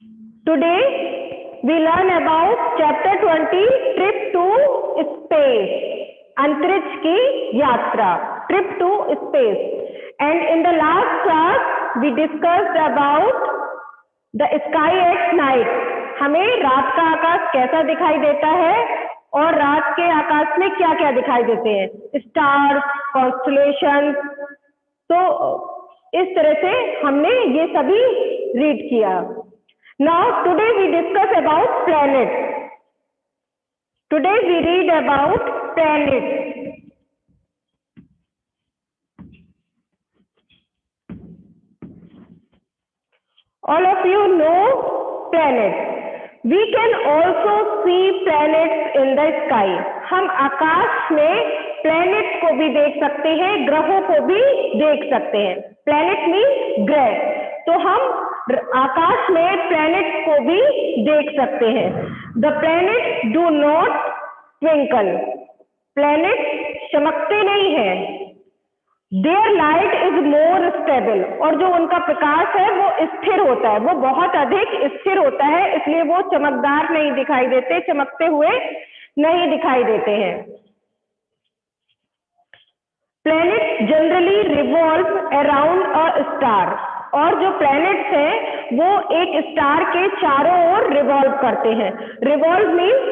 Today we learn about chapter 20 trip to space, अंतरिक्ष की यात्रा, trip to space. And in the last class we discussed about the sky at night. हमें रात का आकाश कैसा दिखाई देता है और रात के आकाश में क्या क्या दिखाई देते हैं, स्टार्स, कॉन्स्टलेशन. तो इस तरह से हमने ये सभी रीड किया. Now today we discuss about planets. Today we read about planets. All of you know planets. We can also see planets in the sky. हम आकाश में planets को भी देख सकते हैं, ग्रहों को भी देख सकते हैं. Planet means ग्रह. तो हम आकाश में प्लैनेट्स को भी देख सकते हैं. The planets do not twinkle. Planets चमकते नहीं हैं. Their light is more stable. और जो उनका प्रकाश है वो स्थिर होता है, वो बहुत अधिक स्थिर होता है, इसलिए वो चमकदार नहीं दिखाई देते, चमकते हुए नहीं दिखाई देते हैं. प्लैनेट्स जनरली रिवॉल्व अराउंड अ स्टार. और जो प्लैनेट्स हैं वो एक स्टार के चारों ओर रिवॉल्व करते हैं. रिवॉल्व मीन्स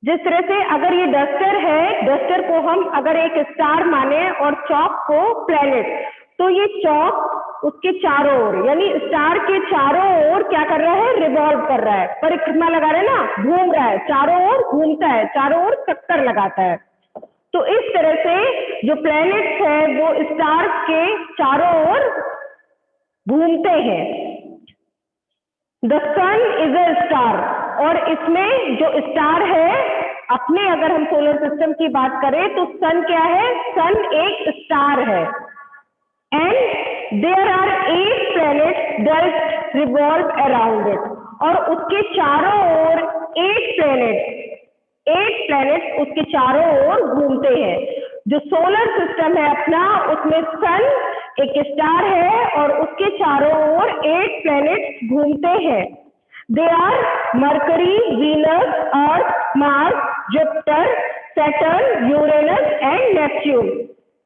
जिस तरह से अगर ये डस्टर है, डस्टर को हम अगर एक स्टार माने और चॉक को प्लैनेट, तो ये चॉक उसके चारों ओर यानी स्टार के चारों ओर क्या कर रहा है, रिवॉल्व कर रहा है, परिक्रमा लगा रहा है ना, घूम रहा है, चारों ओर घूमता है, चारों ओर चक्कर लगाता है. तो इस तरह से जो प्लैनेट्स है वो स्टार के चारों ओर घूमते हैं. The sun is a star. और इसमें जो स्टार है, अपने अगर हम सोलर सिस्टम की बात करें तो सन क्या है, सन एक स्टार है. And there are 8 planets that revolve around it. और उसके चारों ओर 8 प्लैनेट्स उसके चारों ओर घूमते हैं. जो सोलर सिस्टम है अपना, उसमें सन एक स्टार है और उसके चारों ओर 8 प्लैनेट्स घूमते हैं. They are Mercury, Venus, Earth, Mars, Jupiter, Saturn, Uranus and Neptune.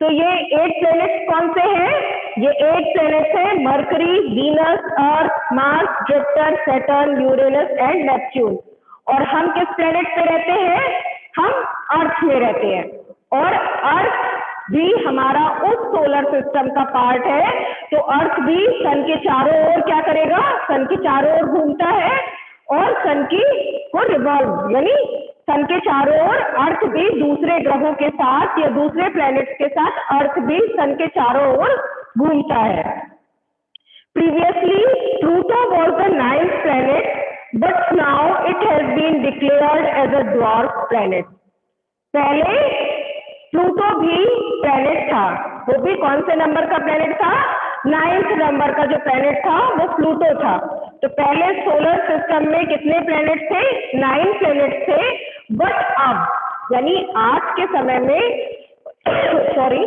तो ये 8 प्लैनेट्स कौन से हैं? ये 8 प्लैनेट्स हैं mercury, Venus, Earth, Mars, Jupiter, Saturn, Uranus and Neptune. और हम किस प्लैनेट पे रहते हैं? हम अर्थ में रहते हैं. और अर्थ भी हमारा उस सोलर सिस्टम का पार्ट है. तो अर्थ भी सन के चारों ओर क्या करेगा, सन के चारों ओर घूमता है और सन की को रिवॉल्व यानी सन के चारों ओर अर्थ भी दूसरे ग्रहों के साथ या दूसरे प्लैनेट्स के साथ अर्थ भी सन के चारों ओर घूमता है. Previously Pluto was the 9th planet, but now it has been declared as a dwarf planet. पहले प्लूटो भी प्लैनेट था. वो भी कौन से नंबर का प्लैनेट था? 9th नंबर का जो प्लैनेट था वो प्लूटो था. तो पहले सोलर सिस्टम में कितने प्लैनेट थे? 9 प्लैनेट थे. बट अब यानी आज के समय में सॉरी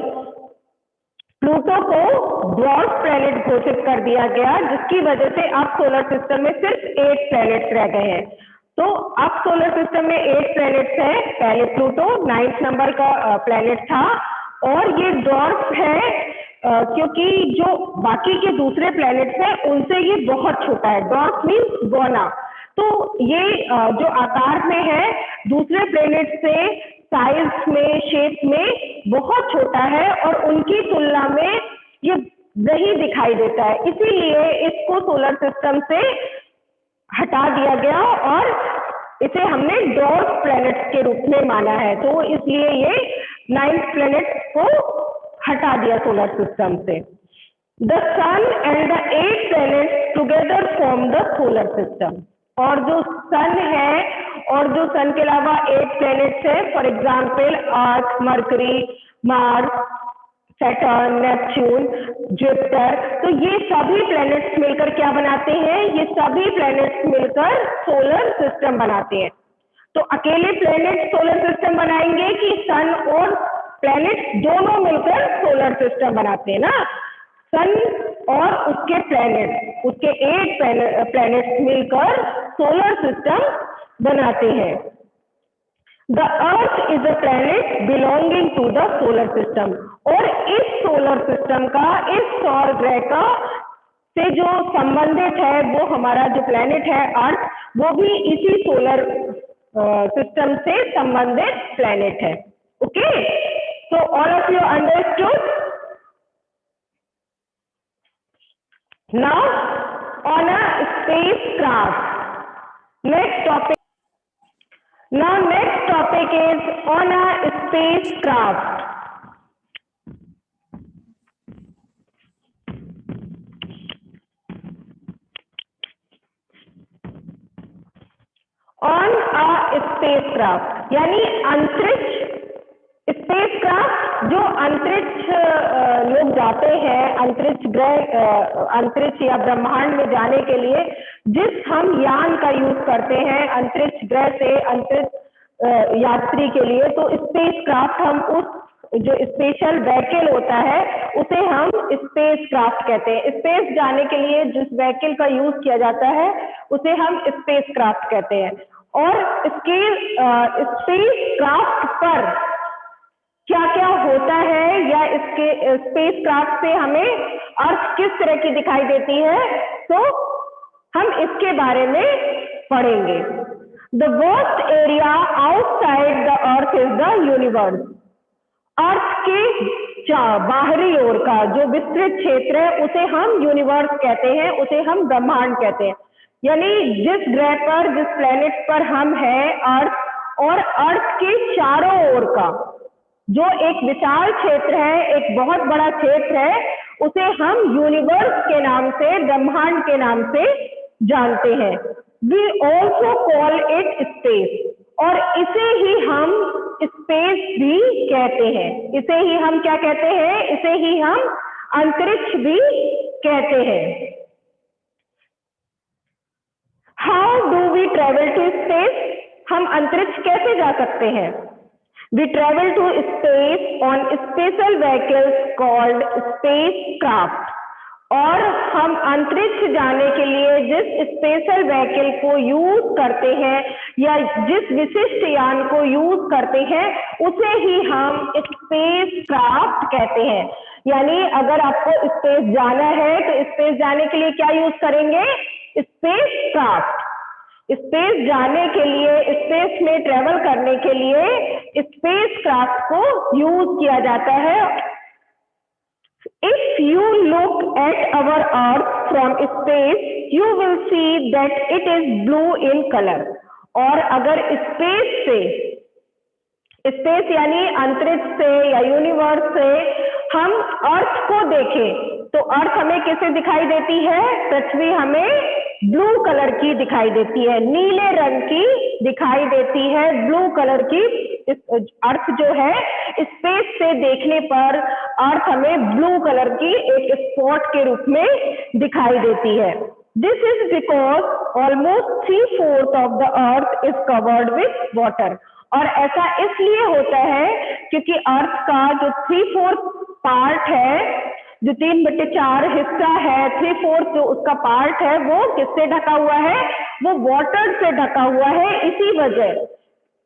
प्लूटो को ड्वार्फ प्लैनेट घोषित कर दिया गया, जिसकी वजह से अब सोलर सिस्टम में सिर्फ 8 प्लैनेट्स रह गए हैं. तो अब सोलर सिस्टम में 8 प्लैनेट्स हैं. पहले प्लूटो 9th नंबर का प्लैनेट था और ये ड्वार्फ है क्योंकि जो बाकी के दूसरे प्लैनेट्स हैं उनसे ये बहुत छोटा है. ड्वार्फ मीन्स बौना. तो ये जो आकार में है दूसरे प्लैनेट से साइज में, शेप में बहुत छोटा है और उनकी तुलना में ये नहीं दिखाई देता है. इसीलिए इसको सोलर सिस्टम से हटा दिया गया और इसे हमने ड्वार्फ प्लैनेट्स के रूप में माना है. तो इसलिए ये 9th प्लैनेट को हटा दिया सोलर सिस्टम से. The sun and the 8 planets together form the solar system. और जो सन है और जो सन के अलावा 8 प्लैनेट्स है, for example earth, mercury, Mars, Saturn, Neptune, Jupiter, तो ये सभी प्लैनेट्स मिलकर क्या बनाते हैं? ये सभी प्लैनेट्स मिलकर सोलर सिस्टम बनाते हैं. तो अकेले प्लैनेट सोलर सिस्टम बनाएंगे कि सन और प्लैनेट्स दोनों मिलकर सोलर सिस्टम बनाते हैं ना? सन और उसके प्लैनेट, उसके 8 प्लैनेट्स मिलकर सोलर सिस्टम बनाते हैं। The earth is a planet belonging to the solar system, और इस सोलर सिस्टम का, इस सौर ग्रह का से जो संबंधित है, वो हमारा जो प्लैनेट है अर्थ, वो भी इसी सोलर सिस्टम से संबंधित प्लैनेट है। Okay, so all of you understood? Now on a spacecraft, next topic. Now next topic is on a spacecraft. On a spacecraft यानी अंतरिक्ष, स्पेसक्राफ्ट जो अंतरिक्ष लोग जाते हैं, अंतरिक्ष ग्रह, अंतरिक्ष या ब्रह्मांड में जाने के लिए जिस हम यान का यूज करते हैं अंतरिक्ष ग्रह से अंतरिक्ष यात्री के लिए, तो स्पेसक्राफ्ट हम उस जो स्पेशल व्हीकल होता है उसे हम स्पेसक्राफ्ट कहते हैं। स्पेस जाने के लिए जिस व्हीकल का यूज किया जाता है उसे हम स्पेसक्राफ्ट कहते हैं। और इसके स्पेसक्राफ्ट पर क्या क्या होता है, या इसके स्पेसक्राफ्ट से हमें अर्थ किस तरह की दिखाई देती है, तो हम इसके बारे में पढ़ेंगे। The vast area outside the earth is the universe. Earth के बाहरी ओर का जो विस्तृत क्षेत्र है उसे हम यूनिवर्स कहते हैं, उसे हम ब्रह्मांड कहते हैं। यानी जिस ग्रह पर, जिस प्लेनेट पर हम हैं अर्थ, और अर्थ के चारों ओर का जो एक विशाल क्षेत्र है, एक बहुत बड़ा क्षेत्र है, उसे हम यूनिवर्स के नाम से, ब्रह्मांड के नाम से जानते हैं। We also call it space, और इसे ही हम स्पेस भी कहते हैं। इसे ही हम क्या कहते हैं? इसे ही हम अंतरिक्ष भी कहते हैं। How do we travel to space? हम अंतरिक्ष कैसे जा सकते हैं? We travel to space on special vehicles called spacecraft, और हम अंतरिक्ष जाने के लिए जिस स्पेशल व्हीकल को यूज करते हैं या जिस विशिष्ट यान को यूज करते हैं उसे ही हम स्पेसक्राफ्ट कहते हैं। यानी अगर आपको स्पेस जाना है तो स्पेस जाने के लिए क्या यूज करेंगे? स्पेसक्राफ्ट। स्पेस जाने के लिए, स्पेस में ट्रेवल करने के लिए स्पेसक्राफ्ट को यूज किया जाता है। If you look at our Earth from space, you will see that it is blue in color. और अगर स्पेस से, स्पेस यानी अंतरिक्ष से या यूनिवर्स से हम अर्थ को देखें तो अर्थ हमें कैसे दिखाई देती है? पृथ्वी हमें ब्लू कलर की दिखाई देती है, नीले रंग की दिखाई देती है, ब्लू कलर की। अर्थ जो है स्पेस से देखने पर अर्थ हमें ब्लू कलर की एक स्पॉट के रूप में दिखाई देती है। This is because almost 3/4 of the earth is covered with water. और ऐसा इसलिए होता है क्योंकि अर्थ का जो 3/4 पार्ट है, जो 3/4 हिस्सा है, 3/4 जो उसका पार्ट है वो किससे ढका हुआ है? वो वाटर से ढका हुआ है। इसी वजह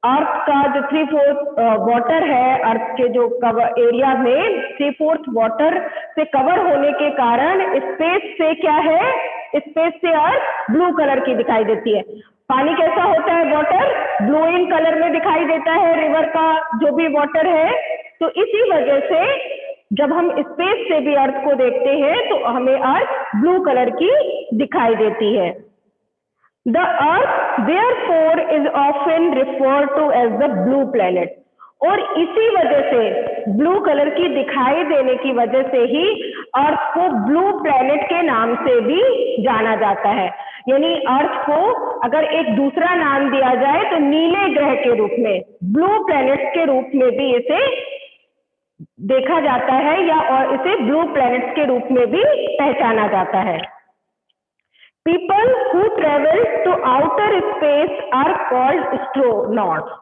अर्थ का जो 3/4 वाटर है, अर्थ के जो कवर एरिया में 3/4 वाटर से कवर होने के कारण स्पेस से क्या है? स्पेस से अर्थ ब्लू कलर की दिखाई देती है। पानी कैसा होता है? वाटर ब्लू इन कलर में दिखाई देता है, रिवर का जो भी वाटर है। तो इसी वजह से जब हम स्पेस से भी अर्थ को देखते हैं तो हमें अर्थ ब्लू कलर की दिखाई देती है। The Earth therefore is often referred to as the blue planet. और इसी वजह से ब्लू कलर की दिखाई देने की वजह से ही अर्थ को ब्लू प्लैनेट के नाम से भी जाना जाता है। यानी अर्थ को अगर एक दूसरा नाम दिया जाए तो नीले ग्रह के रूप में, ब्लू प्लैनेट के रूप में भी इसे देखा जाता है, या और इसे ब्लू प्लैनेट्स के रूप में भी पहचाना जाता है। People who travel to outer space are called astronauts.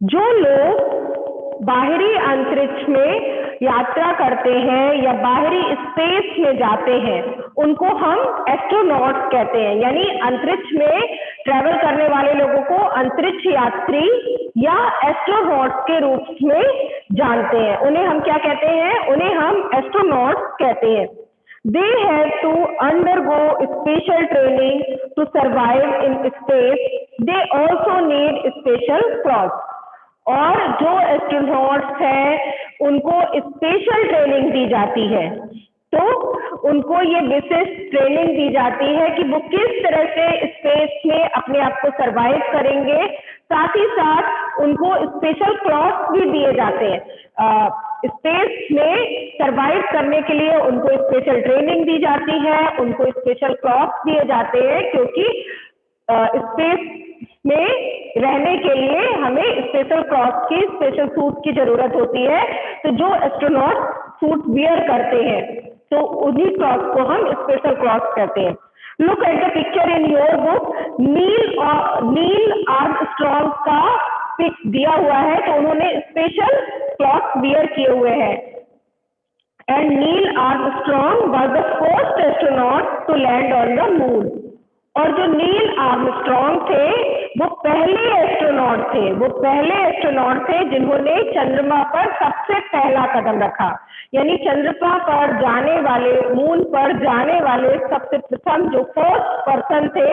जो लोग बाहरी अंतरिक्ष में यात्रा करते हैं या बाहरी स्पेस में जाते हैं उनको हम एस्ट्रोनॉट्स कहते हैं, यानी अंतरिक्ष में ट्रेवल करने वाले लोगों को अंतरिक्ष यात्री या एस्ट्रोनॉट्स के रूप में जानते हैं। उन्हें हम क्या कहते हैं? उन्हें हम एस्ट्रोनॉट्स कहते हैं। They have to undergo special training to survive in space. They also need special clothes. और जो एस्ट्रोनॉट्स हैं उनको स्पेशल ट्रेनिंग दी जाती है, तो उनको ये विशेष ट्रेनिंग दी जाती है कि वो किस तरह से स्पेस में अपने आप को सरवाइव करेंगे। साथ ही साथ उनको स्पेशल क्लॉथ्स भी दिए जाते हैं। स्पेस में सरवाइव करने के लिए उनको स्पेशल ट्रेनिंग दी जाती है, उनको स्पेशल क्लॉथ्स दिए जाते हैं, क्योंकि स्पेस में रहने के लिए हमें स्पेशल क्लॉथ की, स्पेशल सूट की जरूरत होती है। तो जो एस्ट्रोनॉट सूट वियर करते हैं तो उन्हीं क्लॉथ को हम स्पेशल क्लॉथ कहते हैं। Look at the picture in your book. Neil Armstrong का पिक दिया हुआ है, तो उन्होंने स्पेशल क्लॉथ वियर किए हुए हैं। And Neil Armstrong was the first astronaut to land on the moon. और जो नील आर्मस्ट्रॉन्ग थे वो पहले एस्ट्रोनॉट थे, वो पहले एस्ट्रोनॉट थे जिन्होंने चंद्रमा पर सबसे पहला कदम रखा। यानी चंद्रमा पर जाने वाले, मून पर जाने वाले सबसे प्रथम जो फर्स्ट पर्सन थे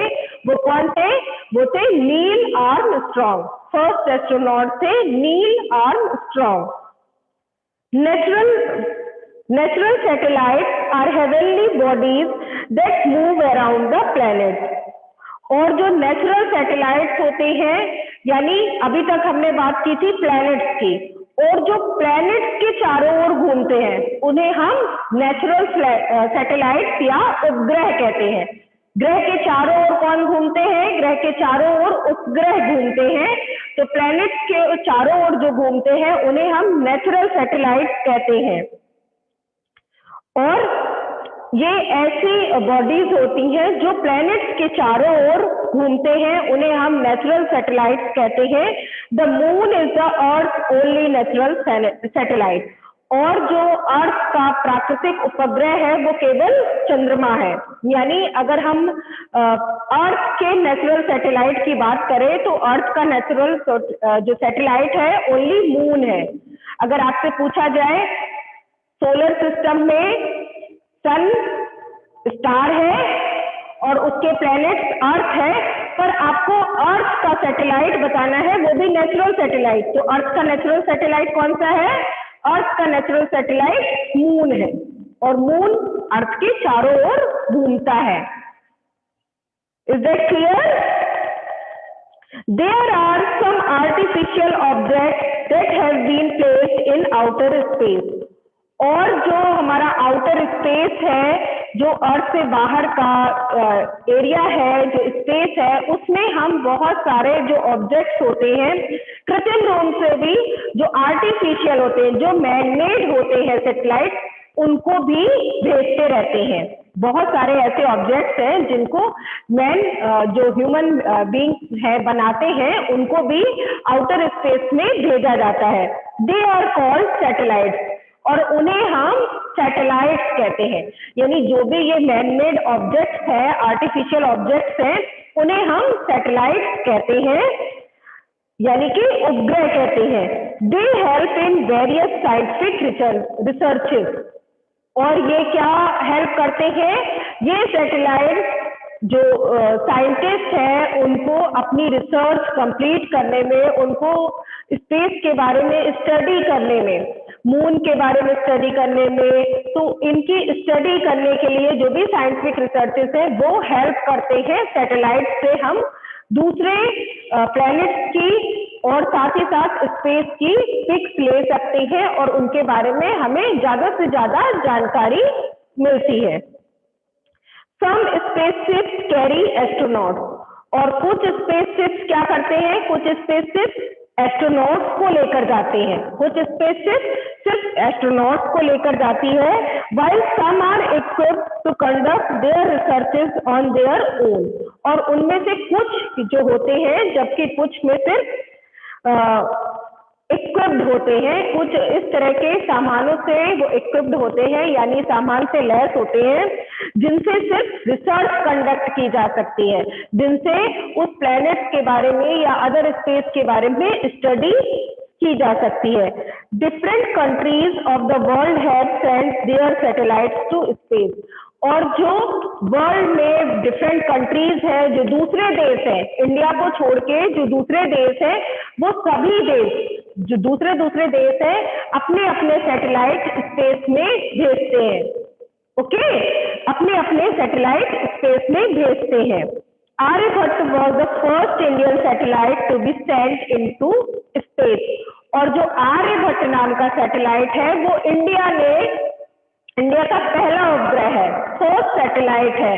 वो कौन थे? वो थे नील आर्मस्ट्रॉन्ग। फर्स्ट एस्ट्रोनॉट थे Neil Armstrong. Natural satellites are heavenly bodies that move around the planet. और जो नेचुरल सैटेलाइट्स होते हैं, यानी अभी तक हमने बात की थी प्लैनेट्स की, और जो प्लैनेट्स के चारों ओर घूमते हैं उन्हें हम नेचुरल सैटेलाइट्स या उपग्रह कहते हैं। ग्रह के चारों ओर कौन घूमते हैं? ग्रह के चारों ओर उपग्रह घूमते हैं। तो प्लैनेट्स के चारों ओर जो घूमते हैं उन्हें हम नेचुरल सैटेलाइट्स कहते हैं। और ये ऐसी बॉडीज होती हैं जो प्लैनेट्स के चारों ओर घूमते हैं, उन्हें हम नेचुरल सैटेलाइट्स कहते हैं। The moon is the earth only natural satellite. और जो अर्थ का प्राकृतिक उपग्रह है वो केवल चंद्रमा है। यानी अगर हम अर्थ के नेचुरल सैटेलाइट की बात करें तो अर्थ का नेचुरल जो सैटेलाइट है ओनली मून है। अगर आपसे पूछा जाए सोलर सिस्टम में सन स्टार है और उसके प्लैनेट्स अर्थ है, पर आपको अर्थ का सैटेलाइट बताना है, वो भी नेचुरल सैटेलाइट, तो अर्थ का नेचुरल सैटेलाइट कौन सा है? अर्थ का नेचुरल सैटेलाइट मून है, और मून अर्थ के चारों ओर घूमता है। Is that clear? There are some artificial objects that have been placed in outer space. और जो हमारा आउटर स्पेस है, जो अर्थ से बाहर का एरिया है, जो स्पेस है, उसमें हम बहुत सारे जो ऑब्जेक्ट्स होते हैं कृत्रिम रूप से भी, जो आर्टिफिशियल होते हैं, जो मैनमेड होते हैं सैटेलाइट, उनको भी भेजते रहते हैं। बहुत सारे ऐसे ऑब्जेक्ट्स हैं जिनको जो ह्यूमन बीइंग है बनाते हैं, उनको भी आउटर स्पेस में भेजा जाता है। दे आर कॉल्ड सैटेलाइट्स, और उन्हें हम सैटेलाइट्स कहते हैं। यानी जो भी ये मैनमेड ऑब्जेक्ट्स है, आर्टिफिशियल ऑब्जेक्ट्स हैं, उन्हें हम सैटेलाइट्स कहते हैं, यानी कि उपग्रह कहते हैं। They help in various scientific researches. और ये क्या हेल्प करते हैं? ये सैटेलाइट्स जो साइंटिस्ट हैं उनको अपनी रिसर्च कंप्लीट करने में, उनको स्पेस के बारे में स्टडी करने में, मून के बारे में स्टडी करने में, तो इनकी स्टडी करने के लिए जो भी साइंटिफिक रिसर्चेस हैं वो हेल्प करते हैं। सैटेलाइट से हम दूसरे प्लैनेट्स की और साथ ही साथ स्पेस की पिक्स ले सकते हैं और उनके बारे में हमें ज्यादा से ज्यादा जानकारी मिलती है। Some spaceships carry astronauts, और कुछ स्पेसशिप्स क्या करते हैं? कुछ स्पेसशिप्स एस्ट्रोनॉट्स को लेकर जाते हैं, कुछ स्पेसशिप्स सिर्फ एस्ट्रोनॉट्स को लेकर जाती है। while some are equipped to conduct their researches on their own, और उनमें से कुछ जो होते हैं, जबकि कुछ में सिर्फ इक्विप्ड होते हैं, कुछ इस तरह के सामानों से वो इक्विप्ड होते हैं, यानी सामान से लैस होते हैं जिनसे सिर्फ रिसर्च कंडक्ट की जा सकती है, जिनसे उस प्लैनेट के बारे में या अदर स्पेस के बारे में स्टडी की जा सकती है। Different countries of the world have sent their satellites to space, और जो वर्ल्ड में डिफरेंट कंट्रीज है, जो दूसरे देश हैं, इंडिया को छोड़ के जो दूसरे देश हैं, वो सभी देश जो दूसरे दूसरे देश हैं अपने अपने सैटेलाइट स्पेस में भेजते हैं। ओके, अपने अपने सैटेलाइट स्पेस में भेजते हैं। Aryabhata was the first Indian satellite to be sent into space, और जो आर्यभट्ट नाम का सैटेलाइट है वो इंडिया का पहला उपग्रह है, फर्स्ट सैटेलाइट है।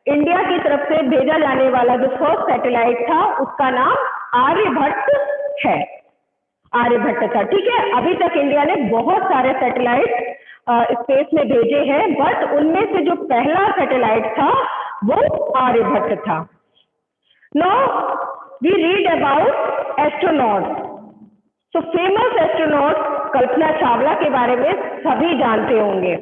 इंडिया की तरफ से भेजा जाने वाला जो फर्स्ट सैटेलाइट था उसका नाम आर्यभट्ट है, आर्यभट्ट था। ठीक है, अभी तक इंडिया ने बहुत सारे सैटेलाइट स्पेस में भेजे हैं, बट उनमें से जो पहला सैटेलाइट था वो आर्यभट्ट था। Now we read about astronauts. So famous astronaut Kalpana Chawla के बारे में सभी जानते होंगे।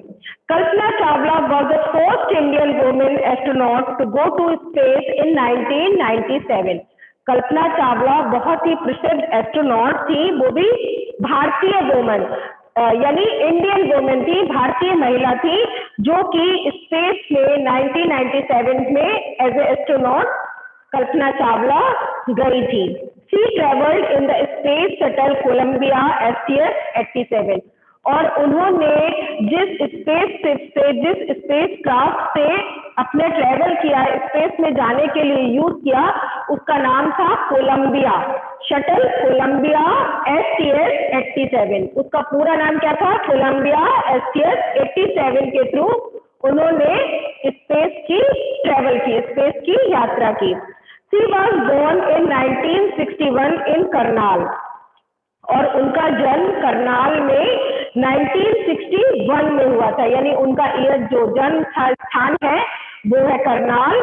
Kalpana Chawla was the first Indian women astronaut to go to space in 1997। Kalpana Chawla बहुत ही प्रसिद्ध एस्ट्रोनॉट थी, वो भी भारतीय वुमेन, यानी इंडियन वुमेन थी, भारतीय महिला थी, जो कि स्पेस में 1997 में as a astronaut Kalpana Chawla गई थी। She traveled in the space shuttle Columbia STS-87, और उन्होंने जिस स्पेसशिप से, जिस स्पेस क्राफ्ट से अपने ट्रेवल किया, स्पेस में जाने के लिए यूज किया, उसका नाम था कोलंबिया, शटल कोलंबिया STS-87। उसका पूरा नाम क्या था? कोलंबिया STS-87 के थ्रू उन्होंने स्पेस की ट्रेवल की, स्पेस की यात्रा की। She was born in 1961 in Karnal, और उनका जन्म करनाल में 1961 में हुआ था, यानी उनका ईयर जो जन्म स्थान है वो है करनाल,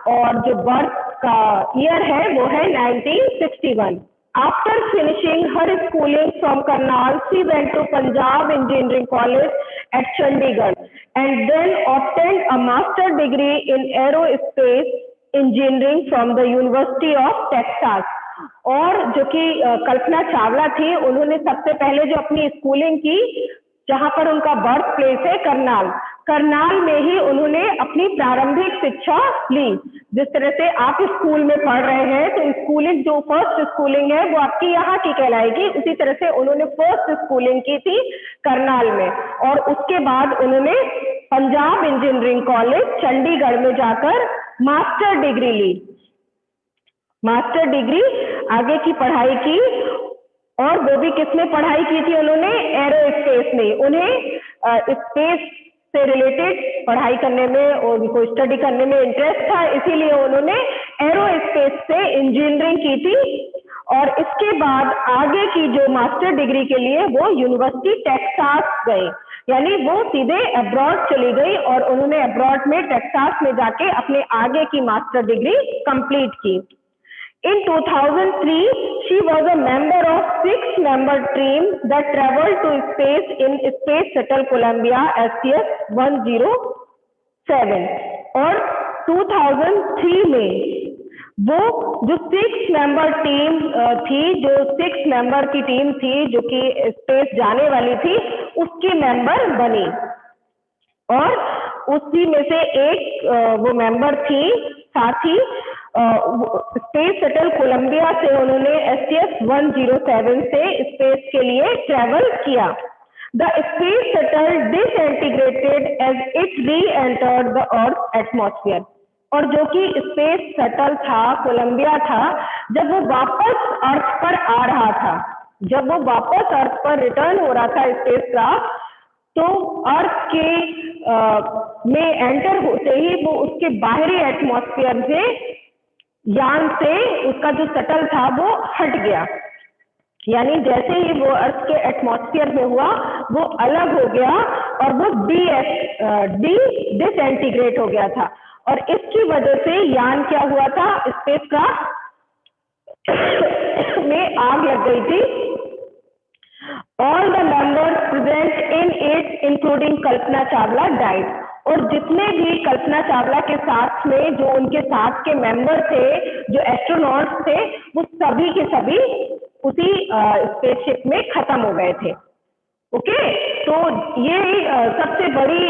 और जो बर्थ का ईयर है वो है 1961। After finishing her schooling from Karnal, she went to Punjab Engineering College at Chandigarh and then obtained a master degree in aerospace engineering from the university of Texas. और जो कि कल्पना चावला थी, उन्होंने सबसे पहले जो अपनी स्कूलिंग की, जहां पर उनका बर्थ प्लेस है करनाल, करनाल में ही उन्होंने अपनी प्रारंभिक शिक्षा ली। जिस तरह से आप स्कूल में पढ़ रहे हैं तो स्कूलिंग, जो फर्स्ट स्कूलिंग है वो आपकी यहाँ की कहलाएगी, उसी तरह से उन्होंने फर्स्ट स्कूलिंग की थी करनाल में, और उसके बाद उन्होंने पंजाब इंजीनियरिंग कॉलेज चंडीगढ़ में जाकर मास्टर डिग्री ली, मास्टर डिग्री आगे की पढ़ाई की। और वो भी किसमें पढ़ाई की थी उन्होंने? एरोस्पेस में। उन्हें स्पेस से रिलेटेड पढ़ाई करने में और उनको स्टडी करने में इंटरेस्ट था, इसीलिए उन्होंने एरोस्पेस से इंजीनियरिंग की थी। और इसके बाद आगे की जो मास्टर डिग्री के लिए वो यूनिवर्सिटी टेक्सास गए, यानी वो सीधे अब्रॉड चली गई, और उन्होंने अब्रॉड में टेक्सास में जाके अपने आगे की मास्टर डिग्री कंप्लीट की। In 2003, she was a member of 6-member team that traveled to space in Space Shuttle Columbia STS-107। और 2003 में वो जो 6-member टीम थी, जो 6 मेंबर की टीम थी जो कि स्पेस जाने वाली थी, उसकी मेंबर बनी। और उसी में से एक वो मेंबर थी, साथ ही स्पेस शटल कोलंबिया से उन्होंने STS-107 से स्पेस के लिए ट्रेवल किया। The space shuttle disintegrated as it reentered the earth atmosphere. और जो कि स्पेस शटल था, कोलंबिया था, जब वो वापस अर्थ पर आ रहा था, जब वो वापस अर्थ पर रिटर्न हो रहा था स्पेस क्राफ्ट, तो अर्थ के में एंटर होते ही वो उसके बाहरी एटमॉस्फेयर से, यान से, उसका जो शटल था वो हट गया। यानी जैसे ही वो अर्थ के एटमॉस्फेयर में हुआ वो अलग हो गया और वो डिसइंटीग्रेट हो गया था। और इसकी वजह से यान क्या हुआ था, स्पेसक्राफ्ट में आग लग गई थी All the members present in it, including Kalpana Chawla, died. और जितने भी कल्पना चावला के साथ में जो उनके साथ के मेंबर थे, जो एस्ट्रोनॉट्स थे, वो सभी के सभी उसी स्पेसशिप में खत्म हो गए थे. ओके, तो ये सबसे बड़ी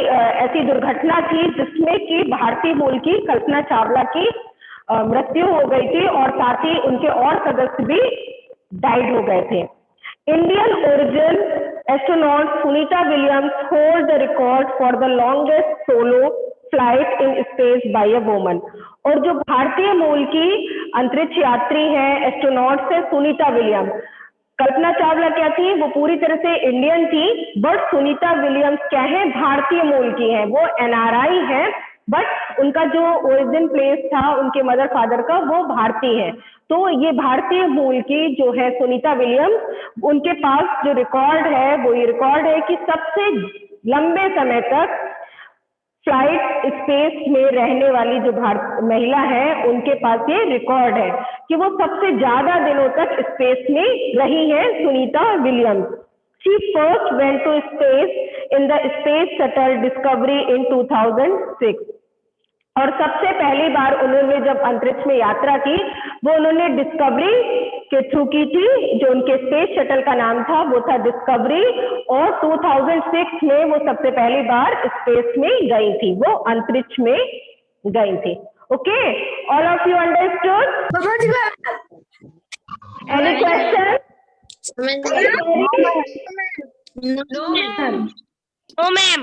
ऐसी दुर्घटना थी जिसमें कि भारतीय मूल की कल्पना चावला की मृत्यु हो गई थी और साथ ही उनके और सदस्य भी डाइड हो गए थे. Indian origin astronaut Sunita Williams hold the record for the longest solo flight in space by a woman. और जो भारतीय मूल की अंतरिक्ष यात्री है एस्ट्रोनॉट से सुनीता विलियम्स. कल्पना चावला क्या थी, वो पूरी तरह से इंडियन थी, बट सुनीता विलियम्स क्या है, भारतीय मूल की है. वो एनआरआई है, बट उनका जो ओरिजिन प्लेस था उनके मदर फादर का वो भारतीय है. तो ये भारतीय मूल की जो है सुनीता विलियम्स, उनके पास जो रिकॉर्ड है वो ये रिकॉर्ड है कि सबसे लंबे समय तक फ्लाइट स्पेस में रहने वाली जो महिला है उनके पास ये रिकॉर्ड है कि वो सबसे ज्यादा दिनों तक स्पेस में रही है, Sunita Williams. She first went to space in the space shuttle Discovery in 2006. और सबसे पहली बार उन्होंने जब अंतरिक्ष में यात्रा की वो उन्होंने डिस्कवरी के थ्रू की थी. जो उनके स्पेस शटल का नाम था वो था डिस्कवरी और 2006 में वो सबसे पहली बार स्पेस में गई थी, वो अंतरिक्ष में गई थी. Okay, all of you understood? Any question? No, ma'am.